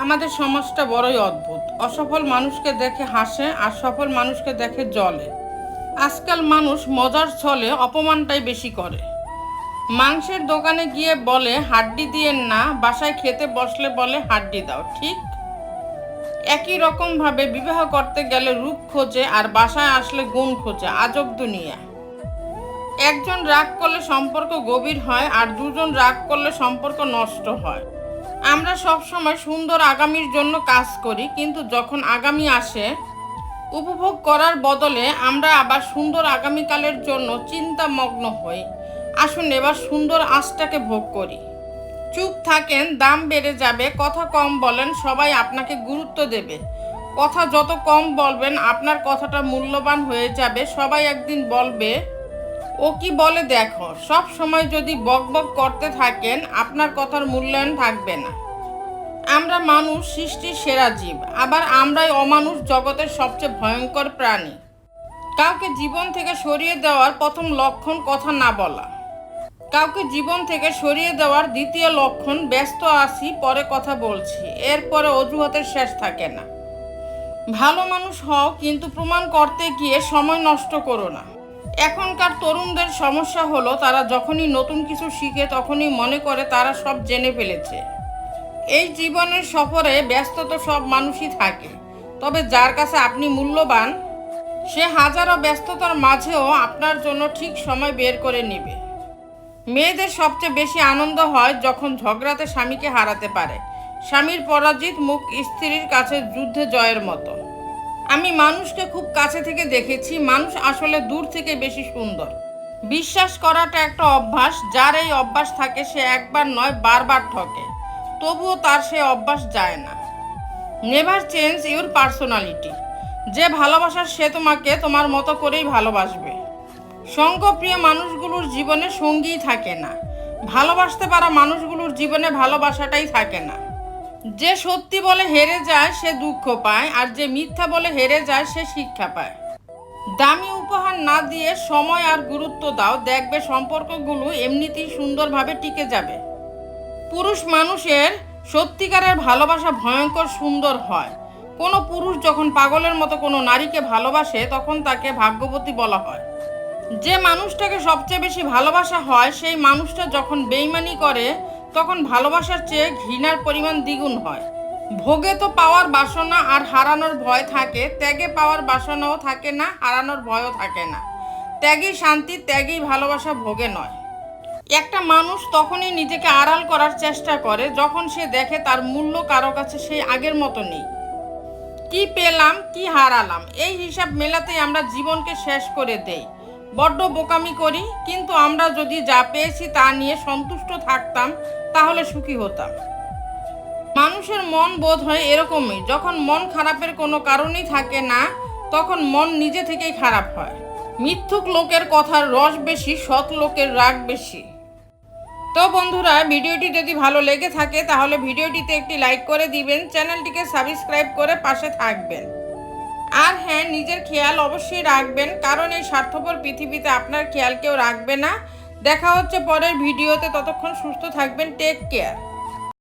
আমাদের সমাজটা বড়ই অদ্ভুত। অসফল মানুষকে দেখে হাসে আর সফল মানুষকে দেখে জ্বলে। আজকাল মানুষ মজার ছলে অপমানটাই বেশি করে। মাংসের দোকানে গিয়ে বলে হাড্ডি দিয়েন না, বাসায় খেতে বসলে বলে হাড্ডি দাও। ঠিক একই রকমভাবে বিবাহ করতে গেলে রূপ খোঁজে আর বাসায় আসলে গুণ খোঁজে। আজব দুনিয়া। একজন রাগ করলে সম্পর্ক গভীর হয় আর দুজন রাগ করলে সম্পর্ক নষ্ট হয়। আমরা সব সময় সুন্দর আগামীর জন্য কাজ করি, কিন্তু যখন আগামী আসে উপভোগ করার বদলে আমরা আবার সুন্দর আগামীকালের জন্য চিন্তামগ্ন হই। আসুন এবার সুন্দর আজটাকে ভোগ করি। চুপ থাকেন, দাম বেড়ে যাবে। কথা কম বলেন, সবাই আপনাকে গুরুত্ব দেবে। কথা যত কম বলবেন আপনার কথাটা মূল্যবান হয়ে যাবে। সবাই একদিন বলবে ও কি বলে দেখো। সব সময় যদি বকবক করতে থাকেন আপনার কথার মূল্যায়ন থাকবে না। আমরা মানুষ সৃষ্টির সেরা জীব, আবার আমরাই অমানুষ জগতের সবচেয়ে ভয়ঙ্কর প্রাণী। কাউকে জীবন থেকে সরিয়ে দেওয়ার প্রথম লক্ষণ কথা না বলা। কাউকে জীবন থেকে সরিয়ে দেওয়ার দ্বিতীয় লক্ষণ ব্যস্ত আছি, পরে কথা বলছি। এরপরে অজুহাতের শেষ থাকে না। ভালো মানুষ হও, কিন্তু প্রমাণ করতে গিয়ে সময় নষ্ট করো না। এখনকার তরুণদের সমস্যা হলো তারা যখনই নতুন কিছু শিখে তখনই মনে করে তারা সব জেনে ফেলেছে। এই জীবনের সফরে ব্যস্ত তো সব মানুষই থাকে, তবে যার কাছে আপনি মূল্যবান সে হাজারো ব্যস্ততার মাঝেও আপনার জন্য ঠিক সময় বের করে নেবে। মেয়েদের সবচেয়ে বেশি আনন্দ হয় যখন ঝগড়াতে স্বামীকে হারাতে পারে। স্বামীর পরাজিত মুখ স্ত্রীর কাছে যুদ্ধে জয়ের মতো। আমি মানুষকে খুব কাছে থেকে দেখেছি, মানুষ আসলে দূর থেকে বেশি সুন্দর। বিশ্বাস করাটা একটা অভ্যাস, যার এই অভ্যাস থাকে সে একবার নয় বারবার ঠকে, তবুও তার সে অভ্যাস যায় না। Never change your personality. যে ভালোবাসার সে তোমাকে তোমার মতো করেই ভালোবাসবে। সঙ্গপ্রিয় মানুষগুলোর জীবনে সঙ্গীই থাকে না, ভালোবাসতে পারা মানুষগুলোর জীবনে ভালোবাসাটাই থাকে না। যে সত্যি বলে হেরে যায় সে দুঃখ পায়, আর যে মিথ্যা বলে হেরে যায় সে শিক্ষা পায়। দামি উপহার না দিয়ে সময় আর গুরুত্ব দাও, দেখবে সম্পর্কগুলো এমনিতেই সুন্দরভাবে টিকে যাবে। পুরুষ মানুষের সত্যিকারের ভালোবাসা ভয়ঙ্কর সুন্দর হয়। কোনো পুরুষ যখন পাগলের মতো কোনো নারীকে ভালোবাসে তখন তাকে ভাগ্যবতী বলা হয়। যে মানুষটাকে সবচেয়ে বেশি ভালোবাসা হয় সেই মানুষটা যখন বেইমানি করে তখন ভালোবাসার চেয়ে ঘৃণার পরিমাণ দ্বিগুণ হয়। ভোগে তো পাওয়ার বাসনা আর হারানোর ভয় থাকে, ত্যাগে পাওয়ার বাসনাও থাকে না, হারানোর ভয়ও থাকে না। ত্যাগই শান্তি, ত্যাগই ভালোবাসা, ভোগে নয়। একটা মানুষ তখনই নিজেকে আড়াল করার চেষ্টা করে যখন সে দেখে তার মূল্য কারো কাছে সেই আগের মতো নেই। কি পেলাম কি হারালাম এই হিসাব মেলাতেই আমরা জীবনকে শেষ করে দেই। বড্ড বোকামি করি, কিন্তু আমরা যদি যা পেয়েছি তা নিয়ে সন্তুষ্ট থাকতাম তাহলে সুখী হতাম। মানুষের মন বোধ হয় এরকমই, যখন মন খারাপের কোনো কারণই থাকে না তখন মন নিজে থেকেই খারাপ হয়। মিথ্যুক লোকের কথার রস বেশি, সৎ লোকের রাগ বেশি। তো বন্ধুরা, ভিডিওটি যদি ভালো লেগে থাকে তাহলে ভিডিওটিতে একটি লাইক করে দিবেন, চ্যানেলটিকে সাবস্ক্রাইব করে পাশে থাকবেন। আর হ্যাঁ, নিজের খেয়াল অবশ্যই রাখবেন, কারণ এই স্বার্থপর পৃথিবীতে আপনার খেয়াল কেউ রাখবে না। দেখা হচ্ছে পরের ভিডিওতে, ততক্ষণ সুস্থ থাকবেন। Take care.